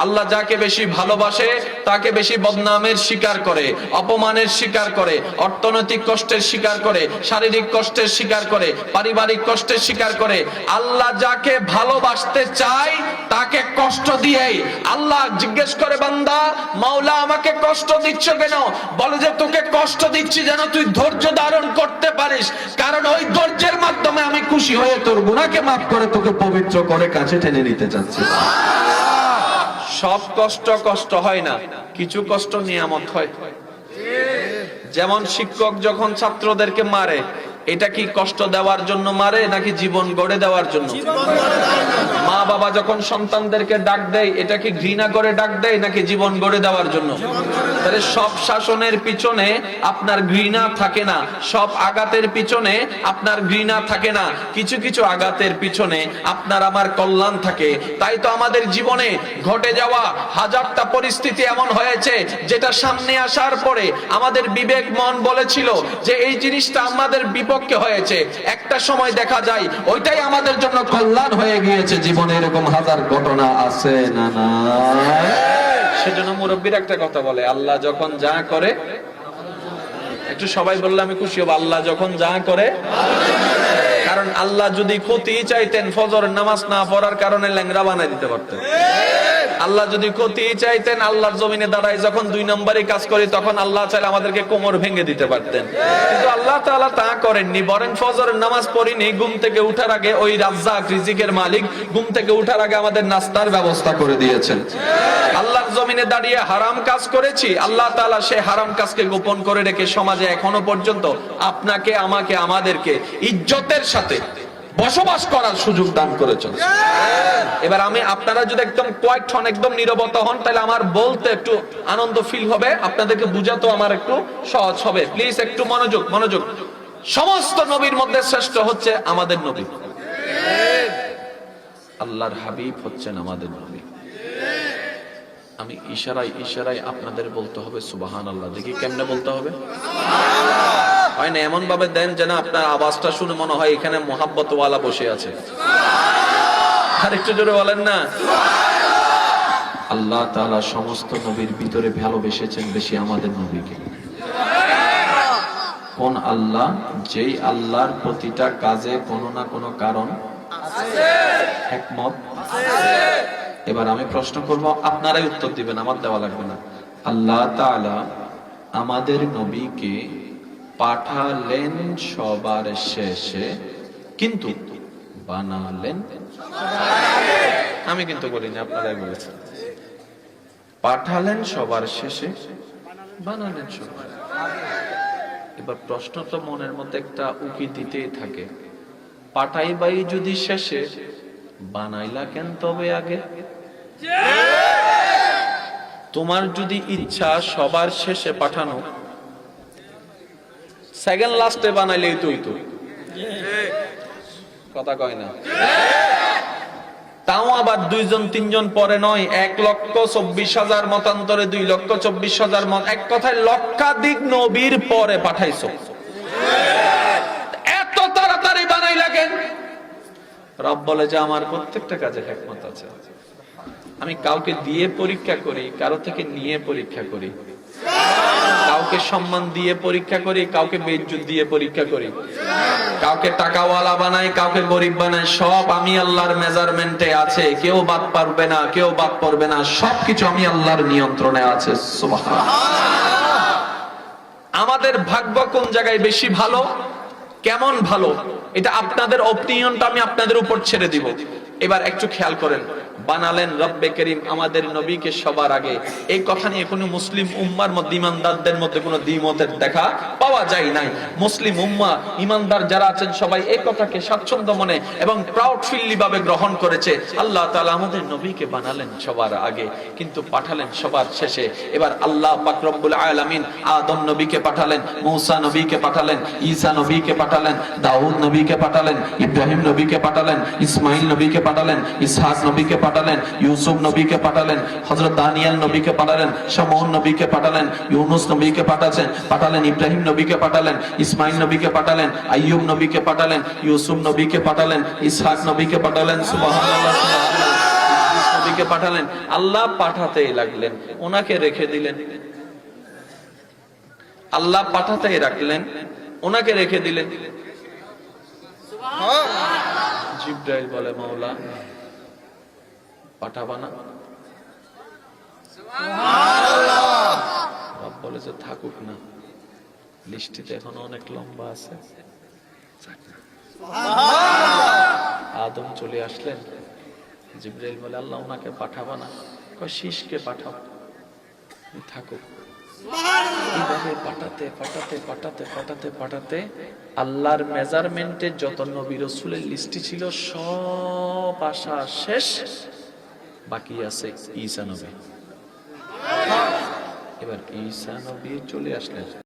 আল্লাহ যাকে বেশি ভালোবাসে তাকে বেশি বদনামের শিকার করে, অপমানের শিকার করে, অর্থনৈতিক কষ্টের শিকার করে, শারীরিক কষ্টের শিকার করে, পারিবারিক কষ্টের শিকার করে। আল্লাহ যাকে ভালোবাসতে চায় তাকে কষ্ট দিয়েই। আল্লাহ জিজ্ঞেস করে, বান্দা মাওলা আমাকে কষ্ট দিচ্ছ কেন? বলে যে তোকে কষ্ট দিচ্ছি যেন তুই ধৈর্য ধারণ করতে পারিস, কারণ ওই ধৈর্যের মাধ্যমে আমি খুশি হয়ে তোর গুনাহকে মাফ করে তোকে পবিত্র করে কাছে টেনে নিতে চাচ্ছি। সব কষ্ট কষ্ট হয় না, কিছু কষ্ট নিয়ামত হয়। যেমন শিক্ষক যখন ছাত্রদেরকে মারে, এটা কি কষ্ট দেওয়ার জন্য মারে নাকি জীবন গড়ে দেওয়ার জন্য? মা বাবা যখন সন্তানদেরকে ডাক দেয়, এটা কি ঘৃণা করে ডাক দেয় নাকি জীবন গড়ে দেওয়ার জন্য? তাহলে সব শাসনের পিছনে আপনার ঘৃণা থাকে না, সব আঘাতের পিছনে আপনার ঘৃণা থাকে না, কিছু কিছু আঘাতের পিছনে আপনার আমার কল্যাণ থাকে। তাই তো আমাদের জীবনে ঘটে যাওয়া হাজারটা পরিস্থিতি এমন হয়েছে যেটা সামনে আসার পরে আমাদের বিবেক মন বলেছিল যে এই জিনিসটা আমাদের বিপক্ষে হয়েছে, একটা সময় দেখা যায় ওইটাই আমাদের জন্য কল্যাণ হয়ে গিয়েছে। জীবনে এরকম হাজার ঘটনা আছে না না? সেজন্য মুরব্বীরা একটা কথা বলে, আল্লাহ যখন যা করে, একটু সবাই বললে আমি খুশি হব, আল্লাহ যখন যা করে। কারণ আল্লাহ যদি ক্ষতি চাইতেন ফজরের নামাজ না পড়ার কারণে ল্যাংড়া বানাই দিতে পারতেন। আল্লাহ যদি ক্ষতি চাইতেন, আল্লাহর জমিনে দাঁড়ায় যখন 2 নম্বরে কাজ করি তখন আল্লাহ চাইলে আমাদেরকে কোমর ভেঙে দিতে পারতেন। কিন্তু আল্লাহ তাআলা তা করেননি, বরং ফজরের নামাজ পড়িনি, ঘুম থেকে উঠার আগে ওই রাজ্জাক রিজিকের মালিক ঘুম থেকে উঠার আগে আমাদের নাস্তার ব্যবস্থা করে দিয়েছেন। আল্লাহর জমিনে দাঁড়িয়ে হারাম কাজ করেছি, আল্লাহ তাআলা সেই হারাম কাজকে গোপন করে রেখে সমাজে এখনো পর্যন্ত আপনাকে আমাকে আমাদেরকে ইজ্জতের সাথে বসবাস করার সুযোগ দান করেছেন। এবার আমি আপনারা যদি একদম কোয়াইট হন, একদম নীরবতা হন, তাহলে আমার বলতে একটু আনন্দ ফিল হবে, আপনাদেরকে বুঝাতেও আমার একটু সহজ হবে। প্লিজ একটু মনোযোগ মনোযোগ। সমস্ত নবীর মধ্যে শ্রেষ্ঠ হচ্ছে আমাদের নবী, আল্লাহর হাবিব হচ্ছেন আমাদের নবী। আমি ইশারায় ইশারায় আপনাদের বলতে হবে সুবহানাল্লাহ। দেখি কেমনে বলতে হবে? হয় না এমন ভাবে দেন যেন আপনার আওয়াজটা শুনে মনে হয় এখানে মোহাব্বত ওয়ালা বসে আছে। আর একটু জোরে বলেন না। আল্লাহ তাআলা সমস্ত নবীর ভিতরে ভালোবেসেছেন বেশি আমাদের নবীকে। কোন আল্লাহ? যেই আল্লাহর প্রতিটা কাজে কোনো না কোনো কারণ আছে, হিকমত আছে। এবার আমি প্রশ্ন করব, আপনারাই উত্তর দিবেন, আমার দেওয়া লাগবে না। আল্লাহ তাআলা আমাদের নবীকে পাঠালেন সবার শেষে, কিন্তু বানালেন। আমি কিন্তু বলিনি, আপনারাই বলেছেন। পাঠালেন সবার শেষে, বানালেন সবার। এবার প্রশ্ন তো মনের মধ্যে একটা উকি দিতেই থাকে, পাঠাইবাই যদি শেষে, বানাইলা কেন তবে আগে? তোমার যদি ইচ্ছা সবার শেষে পাঠানো, সেকেন্ড লাস্টে বানাইলেই তুই তো কথা কয় না। তাও আবার 2জন 3জন পরে নয়, 1,24,000 মতান্তরে 2,24,000 মত, এক কথায় লক্ষাধিক নবীর পরে পাঠাইছো। এত তাড়াতাড়ি বানাইলা কেন? রব বলে যে আমার প্রত্যেকটা কাজে হিকমত আছে। আমি কাউকে দিয়ে পরীক্ষা করি, কারো থেকে নিয়ে পরীক্ষা করি, কাউকে সম্মান দিয়ে পরীক্ষা করি, কাউকে বেইজ্জত দিয়ে পরীক্ষা করি, কাউকে টাকাওয়ালা বানাই, কাউকে গরিব বানাই। সব আমি আল্লাহর মেজারমেন্টে আছে, কেউ বাদ পারবে না, কেউ বাদ পড়বে না, সবকিছু আমি আল্লাহর নিয়ন্ত্রণে আছে। সুবহানাল্লাহ। আমাদের ভাগ্য কোন জায়গায় বেশি ভালো, কেমন ভালো, এটা আপনাদের অপিনিয়নটা আমি আপনাদের উপর ছেড়ে দিব। এবার একটু খেয়াল করেন, বানালেন রব্বে করিম আমাদের নবীকে সবার আগে। এই কথা নিয়ে কোনো মুসলিম উম্মার মধ্যে, ইমানদারদের মধ্যে কোনো দ্বিমতের দেখা পাওয়া যায় নাই। মুসলিম উম্মাহ ইমানদার যারা আছেন সবাই এই কথাকে স্বাচ্ছন্দ্য মনে এবং প্রাউড ফিল্লি ভাবে গ্রহণ করেছে। আল্লাহ তাআলা আমাদের নবীকে বানালেন সবার আগে, কিন্তু পাঠালেন সবার শেষে। এবার আল্লাহ পাক রব্বুল আলামিন আদম নবীকে পাঠালেন, মূসা নবীকে পাঠালেন, ঈসা নবীকে পাঠালেন, দাউদ নবীকে পাঠালেন, ইব্রাহিম নবীকে পাঠালেন, ইসমাইল নবীকে পাঠালেন, ইসহাক নবীকে পাঠালেন, ইউসুফ নবীকে পাঠালেন, হযরত দানিয়েল নবীকে পাঠালেন, শামউন নবীকে পাঠালেন, ইউনুস নবীকে পাঠালেন, ইব্রাহিম নবীকে পাঠালেন, ইসমাইল নবীকে পাঠালেন, আইয়ুব নবীকে পাঠালেন, ইউসুফ নবীকে পাঠালেন, ইসহাক নবীকে পাঠালেন। সুবহানাল্লাহ। জিব্রাইলকে পাঠালেন, আল্লাহ পাঠাতেই লাগলেন, ওনাকে রেখে দিলেন। আল্লাহ পাঠাতেই রাখলেন, ওনাকে রেখে দিলেন। জিব্রাইল বলে, মাওলা পাঠাবা না? রব বলে যে থাকুক না, লিস্টিতে এখন অনেক লম্বা আছে। আদম চলে আসলেন, জিব্রাইল বলে আল্লাহ ওনাকে পাঠাবা না? কয় শীষকে পাঠাও, থাকুক। এইভাবে পাঠাতে পাঠাতে পাঠাতে পাঠাতে পাঠাতে আল্লাহর মেজারমেন্টে যত নবী রাসূলের লিস্টি ছিল সব আসা শেষ, বাকি আছে ঈসা নবী। এবার ঈসা নবী চলে আসলেন।